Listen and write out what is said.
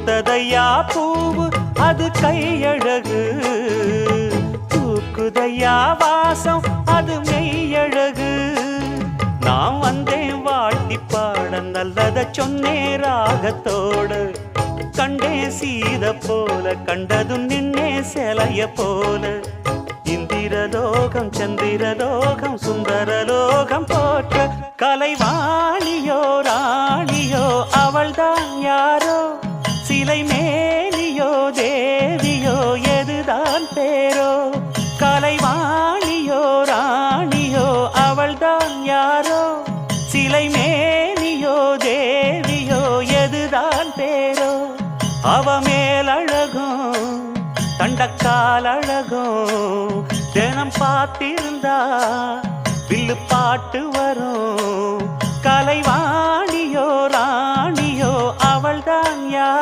பூத்ததையா பூவு அது கையழகு, தூக்குதையா வாசம் அது மெய்யழகு. நான் வந்தேன் வாழ்த்தி பாட நல்லத சொன்னே ராகத்தோடு, கண்டே சீத போல கண்டதும் நின்னே சிலைய போல. இந்திரலோகம் சந்திரலோகம் சுந்தரலோகம் போற்ற கலைவாணியோ ராணியோ அவள்தான் யாரோ, சிலை மேலியோ தேவியோ எதுதான் பேரோ. கலைவாணியோ ராணியோ அவள்தான் யாரோ, சிலை மேலியோ தேவியோ எதுதான் பேரோ. அவ மேலழகும் தண்டக்கால் அழகும் தினம் பார்த்திருந்தா வில்லு பாட்டு வரும். கலைவா